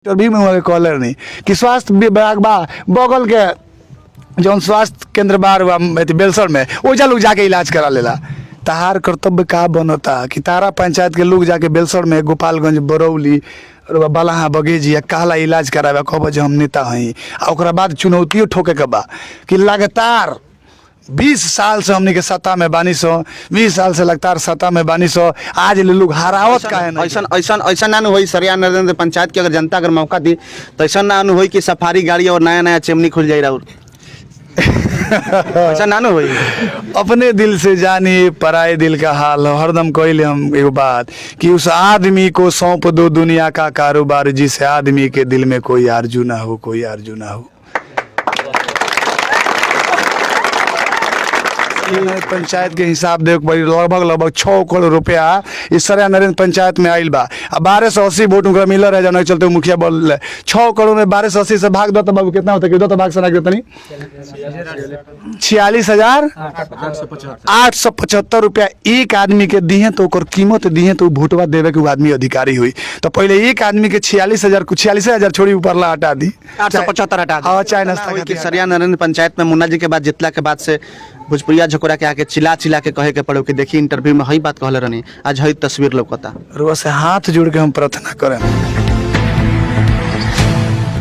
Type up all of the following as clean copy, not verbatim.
भी में हुआ कॉलर नहीं कि स्वास्थ्य विभाग बा बगल के जौन स्वास्थ्य केंद्र बार बेलसर में ओजा लोग जाके इलाज करा लेला। तहार कर्तव्य का बनता कि तारा पंचायत के लोग जाके बेलसर में गोपालगंज बरौली बलाहा बगेजी कहला इलाज करावे कह बजे हम नेता हई आ बाद चुनौतियों ठोके के बा कि लगातार 20 साल से हमने के सत्ता में बानी सो 20 साल से लगातार सत्ता में बानी सो आज ले लोग हरावत का है ऐसा ना होई सरिया नरेंद्र पंचायत की अगर जनता अगर मौका दी तो ऐसा ना होई कि सफारी गाड़ी और नया नया चिमनी खुल जाए राउर ऐसा ना होई। अपने दिल से जानिए पराए दिल का हाल हरदम कहले हम एगो बात कि उस आदमी को सौंप दो दुनिया का कारोबार जिस आदमी के दिल में कोई आरजू ना हो कोई आरजू ना हो। पंचायत के हिसाब देख लगभग 6 करोड़ रुपया इस सरिया नरेंद्र पंचायत में आयल बा। 1280 वोट उनका मिल रहा है जन चलते मुखिया बोल 6 करोड़ में 1280 से भाग दो तो बाबू कितना होता है दो तो भाग सना कितनी 46,875 रुपया एक आदमी के दिए तो कीमत दिए तो वोटवा देवे के आदमी अधिकारी हुई। तो पहले एक आदमी के 46,000 छोड़ी ऊपर ला हटा दी 875 हटा दी। हाँ चाहे नाश्ता कि सरिया नरेंद्र पंचायत में मुन्ना जी के बाद जितला के बाद से भोजपुरिया झकोरा के आके चिल्ला चिल्ला के कहे के पड़ो कि देखिए इंटरव्यू में हई बात कहले रहनी आज हई तस्वीर लौकता। रुआ से हाथ जोड़ के हम प्रार्थना करें।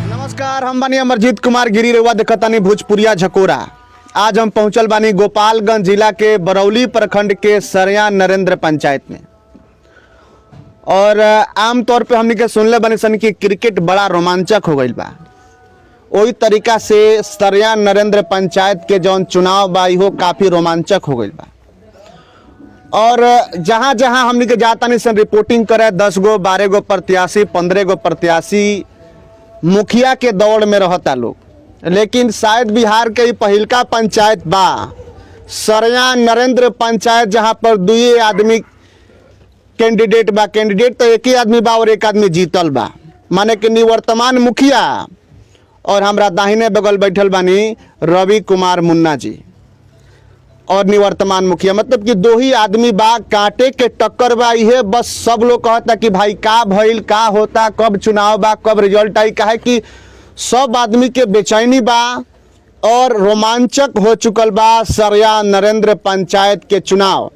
नमस्कार, हम बानी अमरजीत कुमार गिरी रेवा देखतानी भोजपुरिया झकोरा। आज हम पहुंचल बानी गोपालगंज जिला के बरौली प्रखंड के सरिया नरेंद्र पंचायत में और आमतौर पे हमने के सुनले बानी सन कि क्रिकेट बड़ा रोमांचक हो गईल बा। वही तरीका से सरिया नरेंद्र पंचायत के जौन चुनाव बा इहो काफ़ी रोमांचक हो गई बा और जहाँ जहाँ हमने के जाता नहीं सन रिपोर्टिंग करे 10 गो 12 गो प्रत्याशी 15 गो प्रत्याशी मुखिया के दौड़ में रहता लोग, लेकिन शायद बिहार के ही पहिलका पंचायत बा सरिया नरेंद्र पंचायत जहाँ पर 2 आदमी कैंडिडेट बा। कैंडिडेट तो एक ही आदमी बा और एक आदमी जीतल बा, माने कि निवर्तमान मुखिया और हमरा दाहिने बगल बैठल बानी रवि कुमार मुन्ना जी और निवर्तमान मुखिया, मतलब कि 2 ही आदमी बा। कांटे के टक्कर बा। इहे बस सब लोग कहता कि भाई का भइल का होता कब चुनाव बा कब रिजल्ट आई, काहे कि सब आदमी के बेचैनी बा और रोमांचक हो चुकल बा सरिया नरेंद्र पंचायत के चुनाव।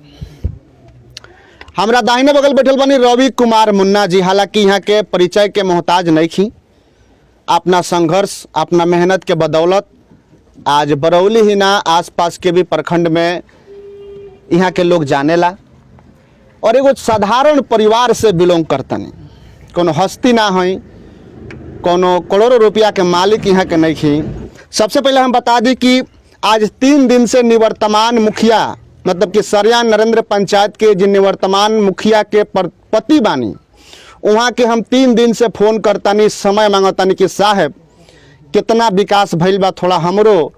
हमरा दाहिने बगल बैठल बानी रवि कुमार मुन्ना जी, हालांकि यहाँ के परिचय के मोहताज नहीं थी। अपना संघर्ष अपना मेहनत के बदौलत आज बरौली ही ना आसपास के भी प्रखंड में यहाँ के लोग जानेला और एगो साधारण परिवार से बिलोंग करतनी, कोनो हस्ती ना हई, कोनो करोड़ों रुपया के मालिक यहाँ के नहीं थी। सबसे पहले हम बता दी कि आज 3 दिन से निवर्तमान मुखिया मतलब कि सरिया नरेंद्र पंचायत के जो निवर्तमान मुखिया के पति बानी वहाँ के हम 3 दिन से फ़ोन करतानी समय मांगतानी कि साहब कितना विकास भइल बा, थोड़ा हमरो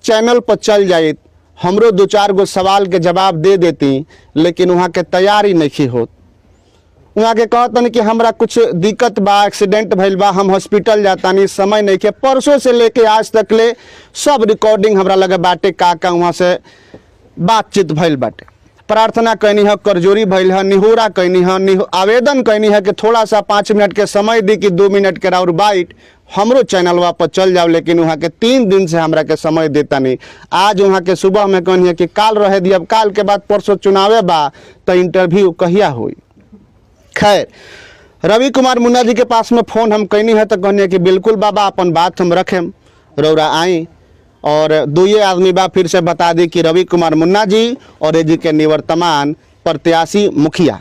चैनल पर चल जाए, हमरो 2-4 गो सवाल के जवाब दे देती, लेकिन वहाँ के तैयारी नहीं होत। वहाँ के कहतनी कि हमरा कुछ दिक्कत बा, एक्सीडेंट भइल बा, हम हॉस्पिटल जातानी, समय नहीं के। परसों से लेके आज तक ले सब रिकॉर्डिंग हमरा लगे बाटे का वहाँ से बातचीत भइल बाटे। प्रार्थना कैनी है, करजोरी भइल है, निहोरा कैनी है, आवेदन कैनी है कि थोड़ा सा 5 मिनट के समय दी कि 2 मिनट के राउर बाइट हमरो चैनल पर चल जाओ, लेकिन वहाँ के 3 दिन से हमरा के समय देता नहीं। आज वहाँ के सुबह में कहनी है कि काल रहे दी, अब काल के बाद परसों चुनावे बा तो इंटरव्यू कहिया हुई। खैर रवि कुमार मुन्ना जी के पास में फ़ोन हम कैनी है तो कहनी है कि बिल्कुल बाबा अपन बात हम रखें, रौरा आई। और 2 आदमी बा, फिर से बता दी कि रवि कुमार मुन्ना जी और ये जी के निवर्तमान प्रत्याशी मुखिया।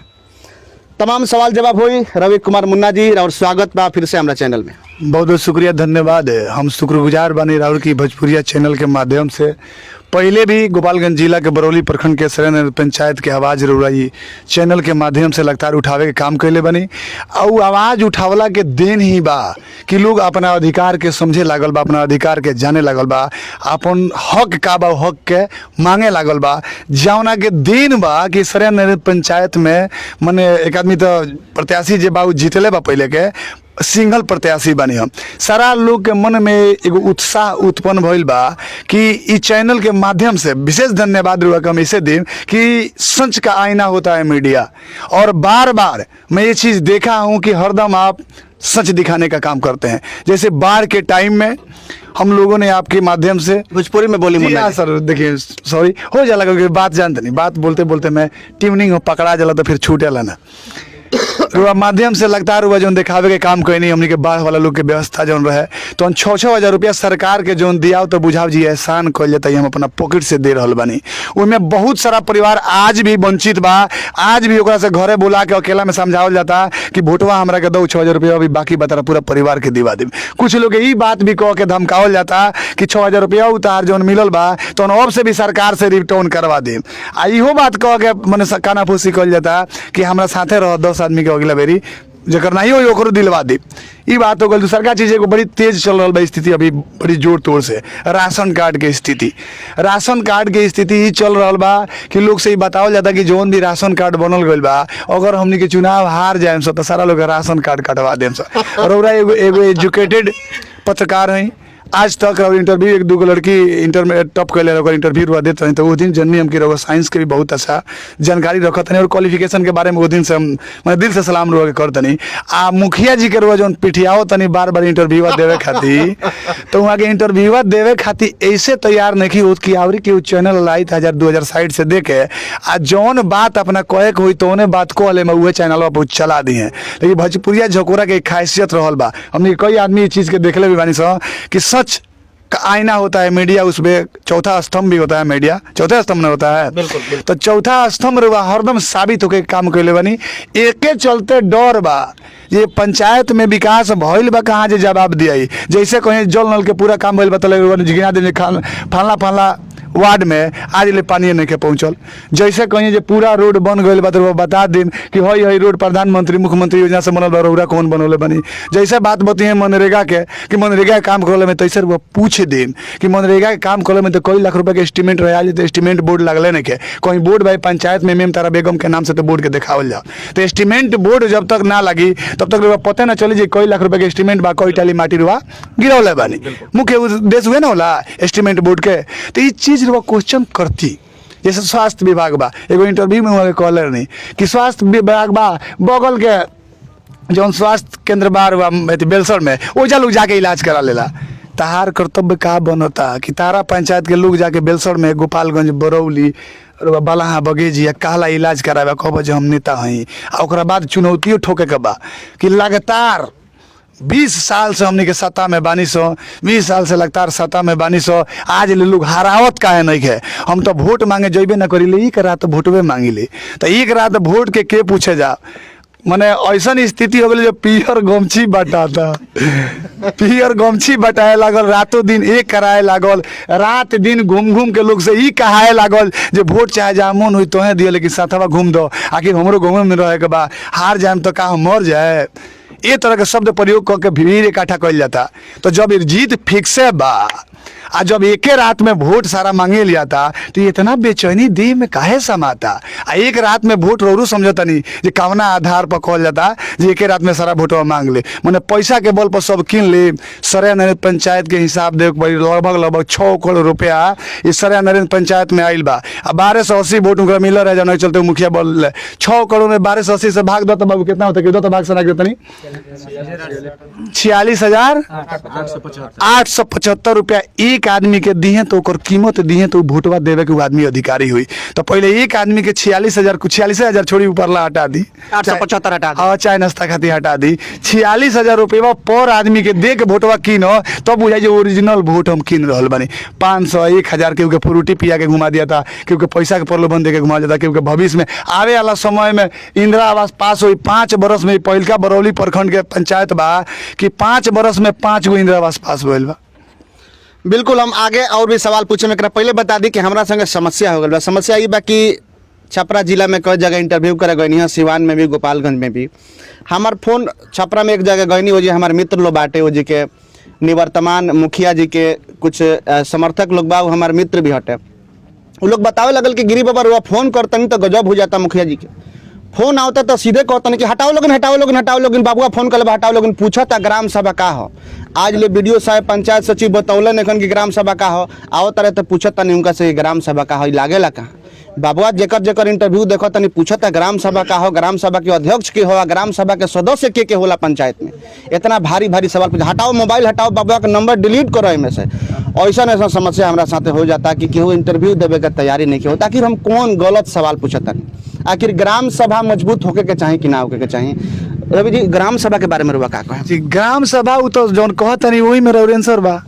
तमाम सवाल जवाब हुई। रवि कुमार मुन्ना जी और स्वागत बा फिर से हमारा चैनल में। बहुत बहुत शुक्रिया, धन्यवाद। हम शुक्रगुजार बानी राउर की भोजपुरिया चैनल के माध्यम से। पहले भी गोपालगंज जिला के बरौली प्रखंड के सरिया नरेंद्र पंचायत के आवाज़ रउराई चैनल के माध्यम से लगातार उठावे के काम कैले बनी और आवाज़ उठावला के देन ही बा कि लोग अपना अधिकार के समझे लागल बा, अपना अधिकार के जाने लागल बा, अपन हक का बा हक के मांगे लागल बा, जौना के देन बा कि सरिया नरेंद्र पंचायत में मने एक आदमी तो प्रत्याशी जे बा जीतले बा पहले के सिंगल प्रत्याशी बनी हम। सारा लोग के मन में एगो उत्साह उत्पन्न भइल बा कि ई चैनल के माध्यम से विशेष धन्यवाद रुआ हम इसे दें कि सच का आईना होता है मीडिया, और बार बार मैं ये चीज़ देखा हूँ कि हरदम आप सच दिखाने का काम करते हैं। जैसे बाढ़ के टाइम में हम लोगों ने आपके माध्यम से भोजपुरी में बोली मुन्ना हाँ जी। सर, देखिए सॉरी हो जाला क्योंकि बात जानते नहीं, बात बोलते बोलते मैं ट्यूनिंग पकड़ा जाला तो फिर छूटेला ना। रुआ माध्यम से लगता है रुआ जो दिखावे के काम कोई नहीं, हमनी के बाढ़ वाला लोग के व्यवस्था जौन रहे तो 6,000 रुपया सरकार के जौन दिया तो बुझाव जी एहसान कल जाता, हम अपना पॉकेट से दे रहल बानी। उनमें बहुत सारा परिवार आज भी वंचित बा, आज भी ओकरा से घरे बुला के अकेला में समझावल जाता कि वोटवा हमरा के दो 6,000 रुपया, अभी बाकी बता पूरा परिवार के दिवा दी। कुछ लोग ये बात भी कह के धमकावल जाता कि 6,000 रुपया उतार जौन मिलल बा तो अब से भी सरकार से रिटर्न करवा दे। आ इहो बात कह के मने कानाफूसी कल जाता कि हमरा साथे रह 10 आदमी के अगला बेरी जकर नहीं हो ओकरो दिलवा दी। ई बात हो गल। दूसरा चीज एगो बड़ी तेज चल रहा बा स्थिति, अभी बड़ी जोर तोड़ से राशन कार्ड के स्थिति। राशन कार्ड के स्थिति ई चल रहा बा कि लोग से ई बतावल जाता कि जौन भी राशन कार्ड बनल गइल बा अगर हमनी के चुनाव हार जाएम सो तो सारा लोग राशन कार्ड कटवा देम सो। और ओकरा एगो एजुकेटेड पत्रकार हैं, आज तक इंटरव्यू एक दूगो लड़की इंटर में टॉप कैले इंटरव्यू रुआ देते हैं तो वो दिन जननी हमके रहो साइंस के भी बहुत अच्छा जानकारी रखत नहीं और क्वालिफिकेशन के बारे में वो दिन से हम मैं दिल से सलाम रुआ के करतनी। आ मुखिया जी के रुआ जो पिठियाओ तनी बार बार इंटरव्यू देवे खातिर तो वहाँ के इंटरव्यू देवे खातिर ऐसे तैयार नहीं हो कि आवरी के चैनल लाई 2000 साइड से देखे आ जौन बात अपना कहे के हुई तो उन्हें बात कहले में वह चैनल पर चला दी है। लेकिन भोजपुरिया झकोरा के खासियत रहल बा, हमने कई आदमी इस चीज़ के देखले भी बानी सो कि सच का आईना होता है मीडिया, उसमें चौथा स्तंभ भी होता है मीडिया, चौथा स्तंभ नहीं होता है। बिल्कुल, बिल्कुल। तो चौथा स्तंभ रुआ हरदम साबित होके काम कैले बनी। एके चलते डर बा ये पंचायत में विकास भइल बा कहाँ जे जवाब दिया, जैसे कहीं जल नल के पूरा काम भइल बता गिना दे फलना फलना वार्ड में आज ले पानी नहीं के पहुँचल। जैसे कहीं जे पूरा रोड बन गई बा तो वो बता दें कि हई रोड प्रधानमंत्री मुख्यमंत्री योजना से बनल बा, रौरा कौन बनौले बनी। जैसे बात बतिए मनरेगा के कि मनरेगा के काम करे में तैसे वो पूछ दें कि मनरेगा के काम करे में तो कई लाख रुपए के एस्टीमेट रहा तो एस्टीमेट बोर्ड लगले नहीं के कहीं बोर्ड भाई पंचायत में मेम तारा बेगम के नाम से तो बोर्ड के दिखावल जाओ। तो एस्टीमेट बोर्ड जब तक ना लगी तब तक पता ना चली कई लाख रुपए के एस्टीमेट बा, कई टाली माटी रुआ गिरौले बानी। मुख्य उद्देश्य हुए ना होला एस्टीमेट बोर्ड के। तो ये चीज क्वेश्चन करती जैसे स्वास्थ्य विभाग बा, एगो इंटरव्यू में हुआ कहले नहीं कि स्वास्थ्य विभाग बा बगल के जौन स्वास्थ्य केंद्र बार हुआ बेलसर में ओजा लोग जाके इलाज करा लेला। तहार कर्तव्य का बनता कि तारा पंचायत के लोग जाके बेलसर में गोपालगंज बरौली बलाहा बगेजी कहला इलाज करावे कब जे हम नेता हई। आ बाद चुनौतियों ठोके के बा कि लगातार 20 साल से हमने के सत्ता में बानी सो, 20 साल से लगातार सत्ता में बानी सो, आज ले लोग हरावत काहे नहीं है। हम तो वोट मांगे जइबे ना करी ले, एक रात वोटवे मांगी ले तो एक रात वोट के पूछे जा। मने ऐसा स्थिति हो गई जो पियर गमछी बटाता पियर गमछी बटाए लागल, रातों दिन एक कराए लागल, रात दिन घूम घूम के लोग से ई कहाए लागल जे वोट चाहे जा मन हुई तोहे दिए लेकिन साथवा घूम दो, आखिर हमरो गाँव में रहे के बा, हार जाए तो का हम मर जाए। ये तरह के शब्द प्रयोग करके भीड़ इकट्ठा कल जाता। तो जब जीत फिक्स है बा आ जब एक रात में वोट सारा मांगे लिया था तो इतना बेचैनी देह में काहे समाता। आ एक रात में वोट रोरू समझता नहीं जे कवना आधार पर कहल जाता जे एक रात में सारा वोटवा मांग ले, मैंने पैसा के बल पर सब किन ले। सरे नरेंद्र पंचायत के हिसाब दे लगभग 6 करोड़ रुपया इस सरे नरेंद्र पंचायत में आयल बा। 1280 वोट उनका मिल रहा है जन चलते मुखिया बोल 6 करोड़ में 1280 से भाग दो तो बाबू कितना होता है, दो तो भाग से ना देता नहीं 46,875 रुपया एक आदमी के दिए तो कीमत दिए तो वोटवा देवे के आदमी अधिकारी हुई। तो पहले एक आदमी के 46,000 छोड़ी ऊपरला हटा दी, 875 हटा दी, हाँ चाय नाश्ता खातिर हटा दी। 46,000 रुपया पर आदमी के दे के वोटवा कीनो तब बुझाई जो ओरिजिनल वोट हम कीन रहा बनी। 500 1,000 के फ्रूटी पिया के घुमा दिया था, क्योंकि पैसा के प्रलोभन दे के घुमा दिया था, क्योंकि भविष्य में आवे वाला समय में इंदिरा आवास पास हुई 5 बरस में। पहिलका बरौली प्रखंड के पंचायत बा कि 5 बरस में 5 गो इंदिरा आवास पास भइल बा। बिल्कुल। हम आगे और भी सवाल पूछे में पहले बता दी कि हमारा संगे समस्या हो गई बा। समस्या ये बा कि छपरा जिला में कई जगह इंटरव्यू करे गई है, सिवान में भी गोपालगंज में भी। हमार फोन छपरा में एक जगह गई हो जी, हमारे मित्र लोग बाटे हो जी के निवर्तमान मुखिया जी के कुछ समर्थक लोग बा, हमारे मित्र भी हटे। वो लोग बतावे लगल कि गिरी बाबा रुआ फोन करतनी तो गजब हो जाता मुखिया जी के। फोन आवता तो सीधे कहता कि हटाओ लोगिन बाबुआ फोन कर हटाओ लोगिन पूछा था ग्राम सभा का हो। आज ले वीडियो साहब पंचायत सचिव बतौलन एखन की ग्राम सभा का हो, आओ तरह तो पूछा था नहीं उनका से ग्राम सभा का हो लागेला कहाँ। बाबुआ जेकर इंटरव्यू देखो तनी पूछा था ग्राम सभा का हो, ग्राम सभा के अध्यक्ष के हो, ग्राम सभा के सदस्य के होला पंचायत में। इतना भारी भारी सवाल पूछा, हटाओ मोबाइल हटाओ, बाबुआ का नंबर डिलीट करो इनमें से। ऐसा समस्या हमारा साथ हो जाता कि केहू इंटरव्यू देवे के तैयारी नहीं होता। आखिर हम कौन गलत सवाल पूछता नहीं। आखिर ग्राम सभा मजबूत होके के चाहे कि ना होके के चाहे। रवि जी ग्राम सभा के बारे में रुआ का कहे? जी ग्राम सभा उ तो जौन कहत नहीं वही में आंसर बा।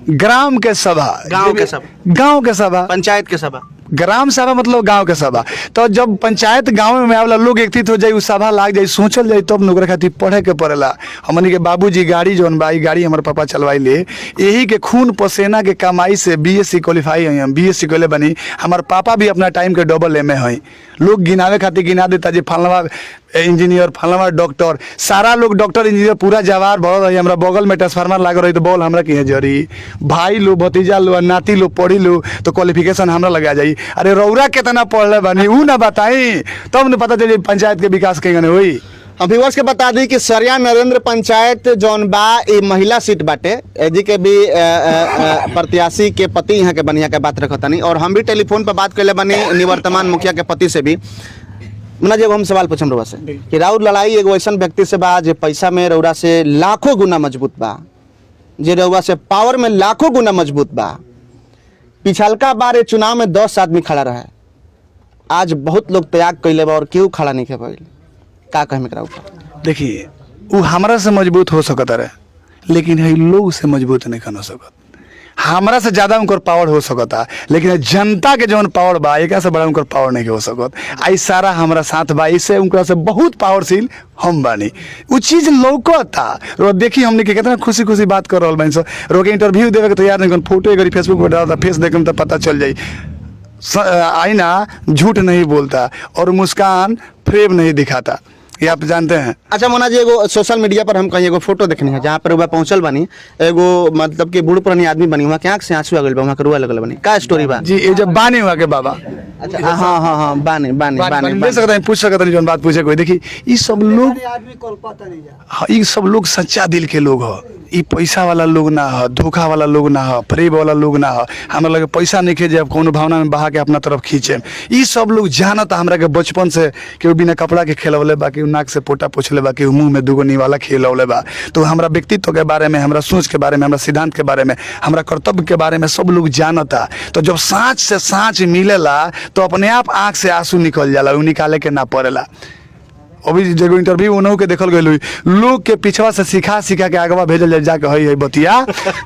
ग्राम के सभा, गांव के सभा, पंचायत के सभा। ग्राम सभा मतलब गांव के सभा। तो जब पंचायत गांव में आवेला लोग एकत्रित हो जाए, उ सभा लाग जाए, सोचल जाए, तब नौकरी खातिर पढ़े के पड़ेला। हमनी के बाबूजी गाड़ी जौन बा, गाड़ी हमारे पापा चलवाई ले, यही के खून पसीना के कमाई से बीएससी क्वालिफाई है। हम बीएससी कइले बनी, हमारे पापा भी अपना टाइम के डबल एमए है। लोग गिनावे खातिर गिना देता जे फलवा इंजीनियर, फलवा डॉक्टर, सारा लोग डॉक्टर इंजीनियर पूरा जवार भरल है। हमरा बगल में ट्रांसफार्मर लाग रही तो बॉल हमरा के जरी, भाई लो भतीजा लो नाती लो पढ़ी लो तो क्वालिफिकेशन हमरा लगा जाई। अरे रौरा कितना पढ़ले बानी ऊ ना बताई, तब न पता चली पंचायत के विकास के गने होई। हम व्यूअर्स के बता दी कि सरिया नरेंद्र पंचायत जौन बा ये महिला सीट बाटे, एजी के भी प्रत्याशी के पति यहाँ के बनिया के बात रखतानी। और हम भी टेलीफोन पर बात कैले बनी निवर्तमान मुखिया के पति से भी। मुन्ना जी हम सवाल पूछम रउआ से कि राउर लड़ाई एगो ऐसा व्यक्ति से बा जे पैसा में रउरा से लाखों गुना मजबूत बा, जे रउआ से पावर में लाखों गुना मजबूत बा। पिछलका बार चुनाव में 10 आदमी खड़ा रहे, आज बहुत लोग त्याग कैले बा और केहू खड़ा नहीं के पाइल। का कहे मेरा ऊपर? देखिए वो हमरा से मजबूत हो सकता रहे, लेकिन है लोग से मजबूत नहीं हो सकत। हमरा से ज्यादा उनकर पावर हो सकता, लेकिन जनता के जौन पावर बा एक से बड़ा उनकर पावर नहीं हो सकत। आई सारा हमरा साथ बा, इससे उनका से बहुत पावरफुल हम बानी। वो चीज लौकता रो देखी हमने के कितना खुशी खुशी बात कर रहल बानी सो। रोके इंटरव्यू देवे के तैयार नहीं, फोटो अगर फेसबुक पर डालता, फेस देखे तो पता चल जाई। आईना झूठ नहीं बोलता और मुस्कान फ्रेम नहीं दिखाता, ये आप जानते हैं। अच्छा मोना जी एगो सोशल मीडिया पर हम कहीं एगो फोटो देखनी है जहाँ पर वह पहुंचल बनी, एगो मतलब कि बूढ़ पुरानी आदमी बनी, वहाँ के आँख से आंसू आ गइल बा, वहाँ के रुआ लगल बनी। का स्टोरी बा? जी ये जब बानी हुआ के बाबा। अच्छा हाँ बानी ले सकता है, पूछ सकता नहीं जौन बात पूछे कोई। देखी ये सब लोग, हाँ ये सब लोग सच्चा दिल के लोग हो। ये पैसा वाला लोग ना हो, धोखा वाला लोग ना हो, फरेब वाला लोग ना हो। हमरा लगे पैसा नहीं खे जब कोनो भावना में बहा के अपना तरफ खींचे। ये सब लोग जानता हमरा के बचपन से कि वो बिना कपड़ा के खेलवले बा, कि नाक से पोटा पोछले बा, कि मुंह में दुगनी वाला खेलवले बा। तो हमरा व्यक्तित्व के बारे में, हमरा सोच के बारे में, हमरा सिद्धांत के बारे में, हमरा कर्तव्य के बारे में सब लोग जानता। तो जब सांच से सांच मिलेला तो अपने आप आँख से आंसू निकल जाला, उ निकाले के ना पड़ेला। अभी जगह इंटरव्यू उन्हों के देखल गई, लोग के पिछवा से सिखा के आगवा भेजल जाए, जाके हई बतिया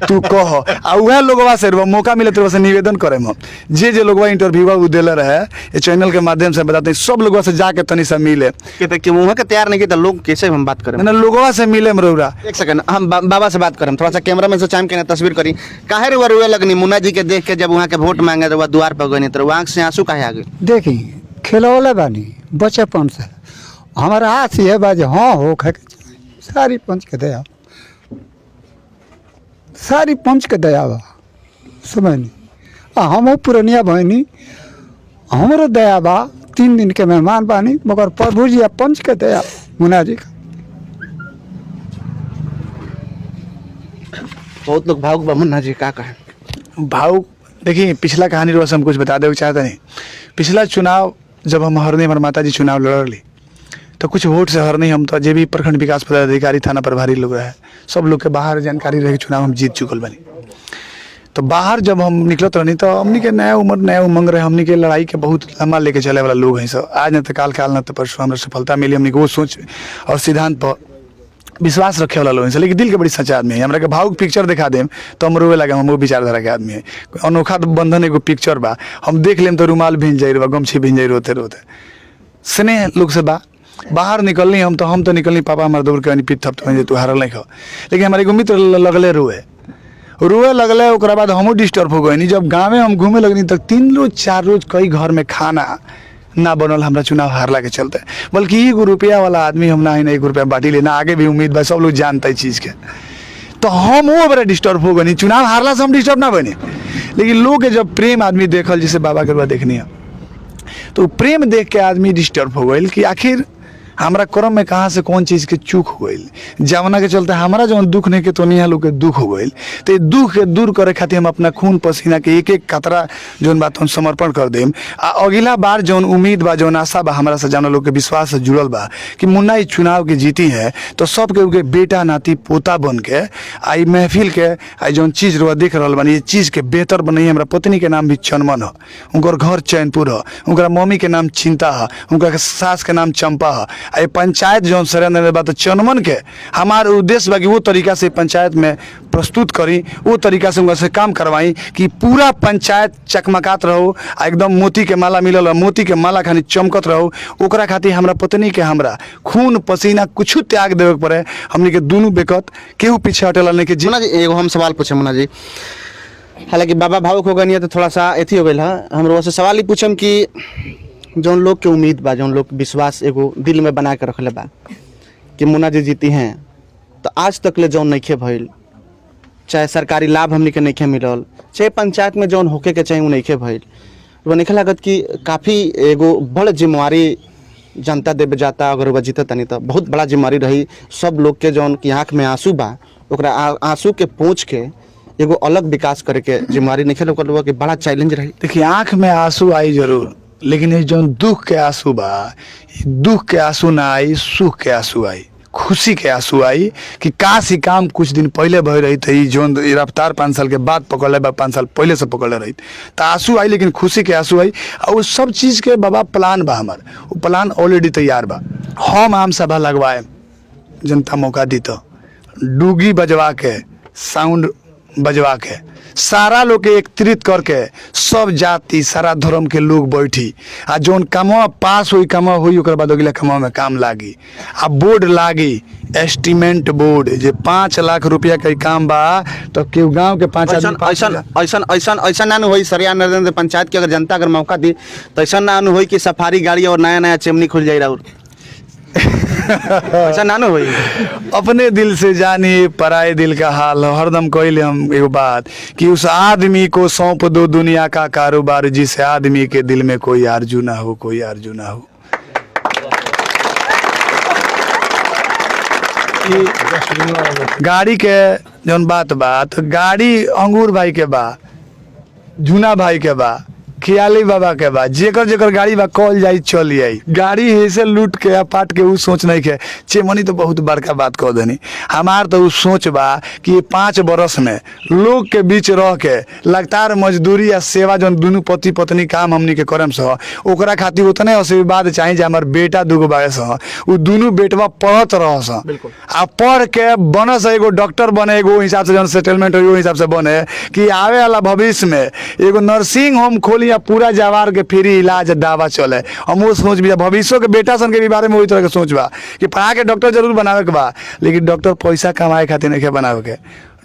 तू कह। आ वह लोगवा से मौका मिले तो वैसे निवेदन करे हम जे लोगवा इंटरव्यू उ दिले रहे ये चैनल के माध्यम से बताते हैं, सब लोगवा से जाके तनी सा मिले कि मुँह के तैयार नहीं कि लोग कैसे हम बात करें ना, लोगवा से मिले मरौरा। एक सेकंड हम बाबा से बात करें, थोड़ा सा कैमरा में से चाइम के तस्वीर करी। काहे रुआ रुए लगनी मुन्ना जी के देख के जब वहाँ के वोट मांगे रुआ द्वार पर गई तो आँख से आंसू काहे आ गए? देखी खिलौले बानी बचपन से, हमारा हाथ ये बाजे हाँ हो खे सारी पंच के दया, सारी पंच के दया बा समझनी। हम पुरनिया बहनी हमारो दया बा, 3 दिन के मेहमान बानी, मगर प्रभु जी पंच के दया मुन्ना जी का। बहुत लोग भावुक बा मुन्ना जी, का कहे भावुक? देखिए पिछला कहानी रोज हम कुछ बता दे चाहते नहीं। पिछला चुनाव जब हम हरनी हमारे माता जी चुनाव लड़ली तो कुछ वोट से हरनी हम तो जे भी प्रखंड विकास पदाधिकारी थाना प्रभारी लोग रहे, सब लोग के बाहर जानकारी रहे चुनाव हम जीत चुकल बनी। तो बाहर जब हम निकलत रहनी तो हमनी के नया उम्र नया उमंग रहे, हमनी के लड़ाई के बहुत लंबा लेके चले वाला लोग हैं सब। आज न तो काल न तो परसों हमरा सफलता मिली, हमनी को वो सोच और सिद्धांत पर विश्वास रखे वाला लोग हैं, लेकिन दिल के बड़ी सच्चा आदमी है। हमरा के भावुक पिक्चर दिखा देम तो हम रोवे लगे, हम वो विचारधारा के आदमी है। अनोखा बंधन एगो पिक्चर बा, हम देख लेम तो रुमाल भिंज जाई, गमछी भिंज जाई रोते रोते। स्नेह लोग से बा, बाहर निकलनी हम तो निकलनी, पापा हमारे दौड़ के पीठ थप तू हारल नहीं खो। लेकिन हमारे एगो मित्र लगले रोए लगले, ओकरा बाद हमहूँ डिस्टर्ब हो गई। जब गाँव में हम घूमे लगनी तक 3 रोज 4 रोज कई घर में खाना ना बनल हमरा चुनाव हारला के चलते। बल्कि 1 रुपया वाला आदमी हम ना ही 1 रुपया बांटी लेना, आगे भी उम्मीद बा, सब लोग जानता है चीज़ के। तो हम वो बड़ा डिस्टर्ब हो गई, चुनाव हारला से हम डिस्टर्ब ना बने। लेकिन लोग के जब प्रेम आदमी देखल, जैसे बाबा के बाद देखनी है, तो प्रेम देख के आदमी डिस्टर्ब हो गई कि आखिर हमारा कर्म में कहाँ से कौन चीज़ के चूक हो गई, जवना के चलते हमारा जौन दुख नहीं के तो नहीं लोग के दुख हो गई। तो ये दुख के दूर करे खातिर हम अपना खून पसीना के एक एक कतरा जौन बात हम समर्पण कर देम। आ अगला बार जौन उम्मीद बा जौन आशा बा हमारा से जौन लोग के विश्वास से जुड़ल बा कि मुन्ना ई चुनाव के जीती है तो सब के उनके बेटा नाती पोता बन के आई महफिल के आई जौन चीज़ रुआ देख रहा बानी ये चीज़ के बेहतर बनई। हमारा पत्नी के नाम भी चनमन है, उनकर घर चैनपुर है, उनका मम्मी के नाम चिंता है, उनका सास के नाम चंपा है। आ पंचायत जौन सरेंद्र बात चनमन के हमारे उद्देश्य बा कि वो तरीका से पंचायत में प्रस्तुत करी, वो तरीका से उनका से काम करवाई कि पूरा पंचायत चकमकात रहो, एकदम मोती के माला मिलल, मोती के माला खानी चमकत रहो। ओकरा खातिर हमरा पत्नी के हमरा खून पसीना कुछ त्याग देवे के पड़े। हमनी के दोनों बेकत केहू पीछे हटेला नहीं के। मुन्ना जी एगो हम सवाल पूछे मुन्ना जी, हालांकि बाबा भावुक हो गई है तो थोड़ा सा एथी हो गई है, हम से सवाल ही पूछम कि जौन लोग के उम्मीद बा, जौन लोग विश्वास एगो दिल में बना के रखले बा कि मुन्ना जी जीती हैं, तो आज तक ले जौन नइखे भइल, चाहे सरकारी लाभ हमनी के नइखे मिलल, चाहे पंचायत में जौन होके के चाहे उ नइखे भइल, वो नइखे लागत कि काफ़ी एगो बड़ जिम्मेवारी जनता देवे जाता। अगर वह जीतत तनी तो बहुत बड़ा जिम्मेवारी रही। सब लोग के जौन की आँख में आंसू बा ओकरा आंसू के पोंछ के एगो अलग विकास करे के जिम्मेवारी नइखे लोग के बड़ा चैलेंज रही। देखिए आँख में आंसू आई जरूर, लेकिन ये जो दुख के आंसू बा, दुख के आंसू ना आई, सुख के आंसू आई, खुशी के आंसू आई कि काश ही काम कुछ दिन पहले भय रही थी। जो रफ्तार 5 साल के बाद पकड़े बा 5 साल पहले से पकड़े रही तो आंसू आई, लेकिन खुशी के आंसू आई। और वो सब चीज़ के बाबा प्लान बा हमार, वो प्लान ऑलरेडी तैयार बा। हम आम सभा लगवाए, जनता मौका दी तो डूगी बजवा के, साउंड बजवा के, सारा लोग के एकत्रित करके सब जाति सारा धर्म के लोग बैठी आ जौन कमवा पास हुई कमवा हुई ओकर बाद अगला कमवा में काम लागी। आ बोर्ड लागी, एस्टीमेंट बोर्ड जे 5 लाख रुपया के काम बा तो केहू गाँव के 5 आदमी ऐसा ना होई सरिया नरेंद्र पंचायत की अगर जनता अगर मौका दी तो ऐसा ना होई कि सफारी गाड़ी और नया नया चिमनी खुल जाए राउर ऐसा ना होई। अपने दिल से जानिए पराए दिल का हाल। हरदम कहले हम एगो बात कि उस आदमी को सौंप दो दुनिया का कारोबार जिस आदमी के दिल में कोई आरजू ना हो, कोई आरजू ना हो। गाड़ी के जौन बात गाड़ी अंगूर भाई के बा, जूना भाई के बा, खियाली बाबा के बाद जेकर जेकर गाड़ी बा कॉल जाई चल आई। गाड़ी ऐसे लूट के या पाट के उ सोच नहीं के चेमनी तो बहुत बड़का बात कह देनी। हमार तो उ सोच बा कि 5 बरस में लोग के बीच रह के लगातार मजदूरी या सेवा जौन दुनू पति पत्नी काम हमनी के करम से ओकरा खातिर उतने आशीर्वाद चाहिए जे हमार बेटा दूगो बायस उ दुनू बेटवा पढ़त रहस आ पढ़ के बनस एगो डॉक्टर बने, एगो हिसाब से जौन सेटलमेंट हो हिसाब से बने कि आवे वाला भविष्य में एगो नर्सिंग होम खोली या पूरा जवार के फ्री इलाज दावा चले। हम वो सोच भी भविष्य के बेटा सन के भी बारे में वही तरह के सोच बा कि पढ़ा के डॉक्टर जरूर बनावे के बा, लेकिन डॉक्टर पैसा कमाए खातिर नहीं बनावे के,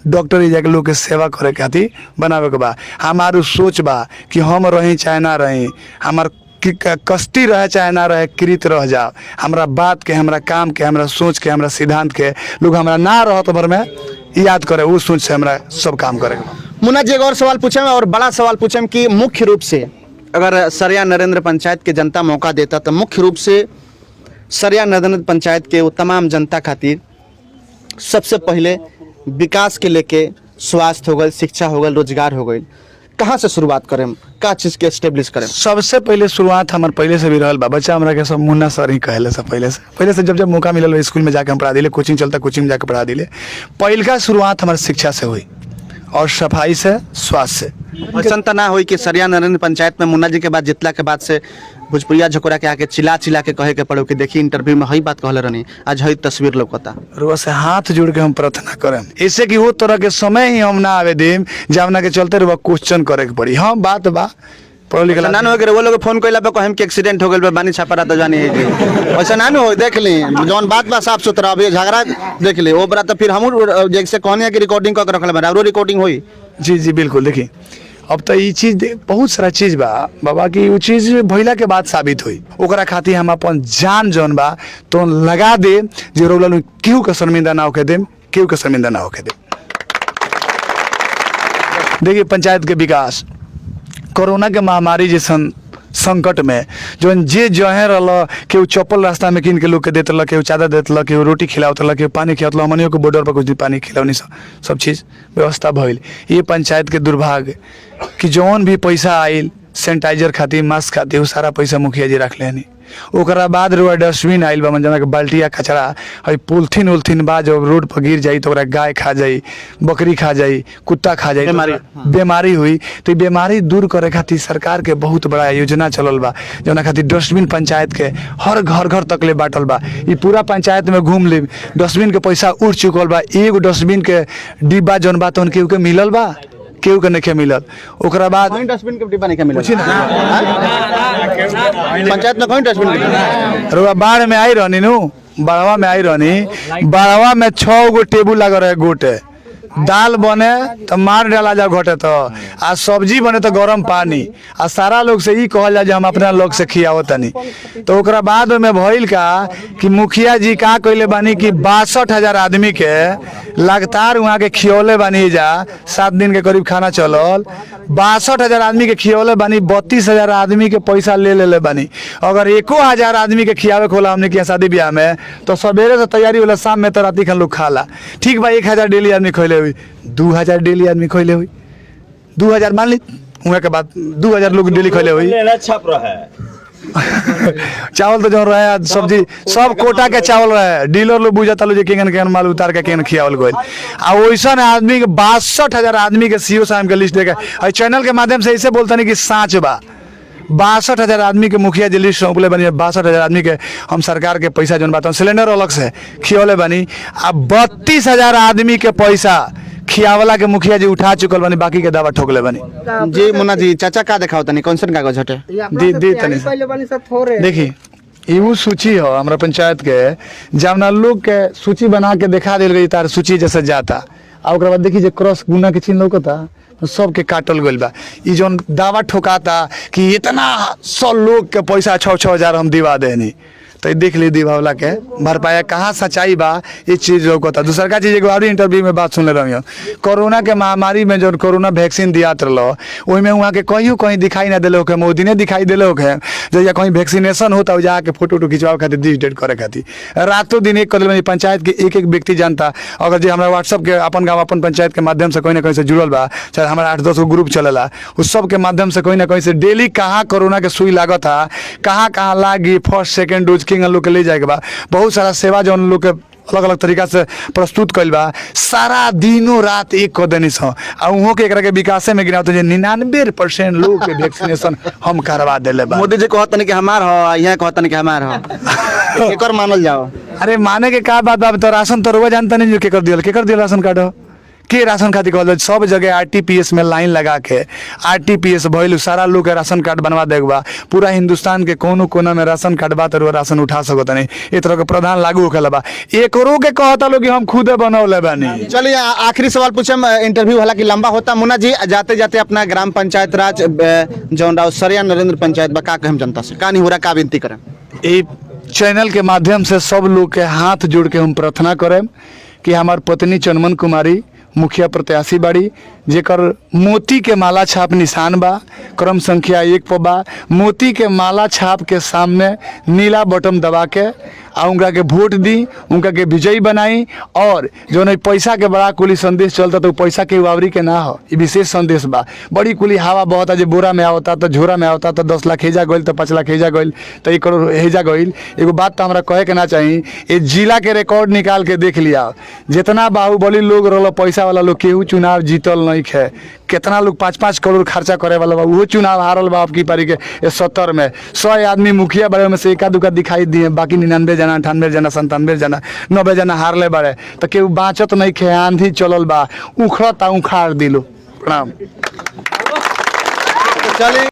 डॉक्टर ही जाके लोग के सेवा करे खातिर बनावे के बा। हमारू सोच बा कि हम रही चाहे ना रही, हमार कष्टी रहे चाहे ना रहे, कृत रह जाओ। हमरा बात के, हमरा काम के, हमरा सोच के, हमरा सिद्धांत के लोग हमरा ना रह तो भर में याद करे, वो सोच से हमरा सब काम करे। मुन्ना जी एक और सवाल पूछे और बड़ा सवाल पूछे कि मुख्य रूप से अगर सरिया नरेंद्र पंचायत के जनता मौका देता तो मुख्य रूप से सरिया नरेंद्र पंचायत के वो तमाम जनता खातिर सबसे पहले विकास के लेके स्वास्थ्य हो गई, शिक्षा हो गई, रोजगार हो गई, कहाँ से शुरुआत करें, का चीज़ के एस्टेब्लिश करें? सबसे पहले शुरुआत हमारे पहले से भी रहल बा। बच्चा हमरा के सब मुन्ना सर ही कहले से पहले से जब मौका मिलल स्कूल में जाके हम पढ़ा दिले, कोचिंग चलता कोचिंग में जाके पढ़ा दिले। पहिलका शुरुआत हमारे शिक्षा से हुई और सफाई से, स्वास्थ्य से। ऐसा तो ना हुई कि सरिया नरेंद्र पंचायत में मुन्ना जी के बाद जितला के बाद से भोजपुरिया झकोरा के आके चिल्ला चिल्ला के कहे के पड़ो कि देखिए इंटरव्यू में हई बात कहले रहनी, आज हई तस्वीर लौकता। रोज से हाथ जोड़ के हम प्रार्थना करें ऐसे कि वो तरह के समय ही हम ना आवे देम जवना के चलते रुआ क्वेश्चन करे के पड़ी। हाँ बात बा पढ़ल लिखल ना हो वो लोग फोन कइला पे कहम कि एक्सीडेंट हो गेल बानी छापरा तो जानी है ऐसा ना हो। देख ली जौन बात बा साफ सुथरा, अभी झगड़ा देख ली वो बड़ा तो फिर हम जैसे कहनी कि रिकॉर्डिंग कर रखल बा, रिकॉर्डिंग हुई। जी जी बिल्कुल। देखिए अब तो ये चीज बहुत सारा चीज बा बाबा की वो चीज भइला के बाद साबित हुई। ओकरा खातिर हम अपन जान जौन बा तो लगा दे जे रोला केहू के शर्मिंदा ना होके देम, केहू के शर्मिंदा ना होके देम। देखिए पंचायत के विकास, कोरोना के महामारी जैसन संकट में जौन जे जहे रहा केहू चप्पल रास्ता में किन के लोग के देत रहा, केहू चादर देत रहा, केहू रोटी खिलावत रहा, केहू पानी खिलावत रहा, हमनियों के बॉर्डर पर कुछ दिन पानी खिलावनी सब चीज़ व्यवस्था भइल। ये पंचायत के दुर्भाग्य कि जौन भी पैसा आइल सैनिटाइजर खातिर मास्क खातिर वो सारा पैसा मुखिया जी रख लेनी। ओकरा बाद रुआ डस्टबिन आइल बा जना के बाल्टिया कचरा है पोलथीन उलथीन बा जब रोड पर गिर जाई तो ओकरा गाय खा जाई, बकरी खा जाई, कुत्ता खा जाई, बीमारी हुई। तो ये बीमारी दूर करे खातिर सरकार के बहुत बड़ा योजना चलल बा जना खातिर डस्टबिन पंचायत के हर घर तक ले बांटल बा। ये पूरा पंचायत में घूम ले डस्टबिन के पैसा उड़ चुकल बा। एगो डस्टबिन के डिब्बा जौन बा तौन केहू के मिलल बा, केहू के नहीं मिलल। ओकरा बाद डस्टबिन के डिब्बा नहीं मिलल पंचायत में, कोई डस्टबिन के डिब्बा रुआ बाढ़ में आई रहनी नु, बाढ़वा में आई रहनी, बाढ़वा में 6 गो टेबुल लगा रहे गोटे, दाल बने तो मार डाला जाओ घटे तो आ सब्जी बने तो गरम पानी आ सारा लोग से ई कहल जाए हम अपना लोग से खियाओ तनी। तो ओकरा बाद में भइल का कि मुखिया जी का कइले बानी कि 62,000 आदमी के लगातार वहाँ के खियौले बानी जा 7 दिन के करीब खाना चलल। 62,000 आदमी के खियौले बानी, 32,000 आदमी के पैसा ले बानी। अगर 1,000 आदमी के खियावे खोला हमने किया शादी ब्याह में तो सवेरे से तैयारी होला, शाम में तो राती खान लोग खाला। ठीक बा 1,000 डेली आदमी खैले हुई, 2,000 डेली आदमी खैले हुई, 2,000 मान ली वहाँ के बाद 2,000 लोग डेली खैले हुई। छाप रहा है चावल तो जो रहे सब्जी सब कोटा के चावल रहे, डीलर लोग बुझता लो केन माल उतार के केन खियावल गइल। आ वैसन आदमी के 62,000 आदमी के सीओ साहब के लिस्ट देके चैनल के माध्यम से ऐसे बोलता नहीं कि साँच बा। 62,000 आदमी के मुखिया जी लिस्ट सौंपले बनी, 62,000 आदमी के हम सरकार के पैसा जौन बात सिलेंडर अलग से खियौले बनी। आ 32,000 आदमी के पैसा खियावला के मुखिया जी उठा चुकल बनी, बाकी के दावा ठोकले बनी। जी मुन्ना जी चाचा का दिखाओ तनी कौन सा कागज हटे दी तनी देखी यू सूची हो हमारा पंचायत के जवना लोग के सूची बना के दिखा दिल गई तार सूची जैसे जाता। आ ओकरा बाद देखी जे क्रॉस गुना के चिन्ह लौकता सबके काटल गइल बा। ई जौन दावा ठोकाता कि इतना 100 लोग के पैसा 6-6 हजार हम दिवा देनी, तो देख ली दीवावला के भरपाया कहाँ सच्चाई बा ये चीज़ लौकता। दूसरा का चीज़ एगो और इंटरव्यू में बात सुन ले रही हूँ, कोरोना के महामारी में जो कोरोना वैक्सीन दियात रहो ओहिमे वहाँ के कहीं कहीं दिखाई ना दिले होके, मोदी ने दिखाई दिले होके जब कहीं वैक्सीनेशन होता हो जाके फोटो उटो खिंचवाओ खातिर डिस डेट करे खातिर रातों दिन एक कर पंचायत के एक व्यक्ति जानता। अगर जो हमारा व्हाट्सअप के अपन गाँव अपन पंचायत के माध्यम से कहीं ना कहीं से जुड़ल बा, चाहे हमारा 8-10 गो ग्रुप चलेला, उस सब के माध्यम से कहीं ना कहीं से डेली कहाँ कोरोना के सुई लागत है, कहाँ लागी, फर्स्ट सेकेंड डोज लोग के ले जाएगा बा। बहुत सारा सेवा जो उन लोग के अलग अलग तरीका से प्रस्तुत कइल बा, सारा दिनों रात एक कर देनी सो आ उहो के एकरा के विकास में गिनाओ तो 99% लोग के वैक्सीनेशन हम करवा देले बा। मोदी जी कहत नहीं कि हमार हो, यहाँ कहत नहीं कि हमार हो, केकर मानल जाओ। अरे माने के का बात बा, तो राशन तो रोज जानता नहीं जो केकर दियल राशन कार्ड हो के राशन खातिर कहल सब जगह RTPS में लाइन लगा के RTPS भइल सारा लोग के राशन कार्ड बनवा देगा बा। पूरा हिंदुस्तान के कोनो कोना में राशन कार्ड बा तो राशन उठा सकत नहीं, ए तरह के प्रावधान लागू होखेला बा। एकरो के कहता लोग कि हम खुदे बनौले बानी। चलिए आखिरी सवाल पूछम, इंटरव्यू हालांकि लंबा होता। मुन्ना जी जाते जाते अपना ग्राम पंचायत राज जौन राव सरिया नरेंद्र पंचायत बा का कहम जनता से का नहीं हो रहा, का विनती करें? ए चैनल के माध्यम से सब लोग के हाथ जोड़ के हम प्रार्थना करें कि हमार पत्नी चनमन कुमारी मुखिया प्रत्याशी बाड़ी, जेकर मोती के माला छाप निशान बा, क्रम संख्या 1 पर बा। मोती के माला छाप के सामने नीला बटन दबा के आ उनका के वोट दी, उनका के विजयी बनाई। और जो नहीं पैसा के बड़ा कुली संदेश चलता तो पैसा के वावरी के ना हो, ये विशेष संदेश बा। बड़ी कुली हवा बहता जो बोरा में आवता तो झोरा में आवता तो 10 लाख हेजा गइल तो 5 लाख हेजा गइल तो 1 करोड़ हेजा गइल। एगो बात तो हमारा कहे के ना चाहिए, ये जिला के रिकॉर्ड निकाल के देख लिया, जितना बाहुबली लोग रहा पैसा वाला लोग केहू चुनाव जीतल नहीं है। कितना लोग 5-5 करोड़ खर्चा करे वाला बा वो चुनाव हारल बा। आपकी पारी के 70 में 100 आदमी मुखिया बड़े में से एका दुका दिखाई दिए, बाकी 99 जना 98 जना 97 जना 90 जना हारले बड़े तो केहू बाँचत नहीं खे। आंधी चलल बा, उखड़ता उखाड़ दिलो। प्रणाम। चलिए।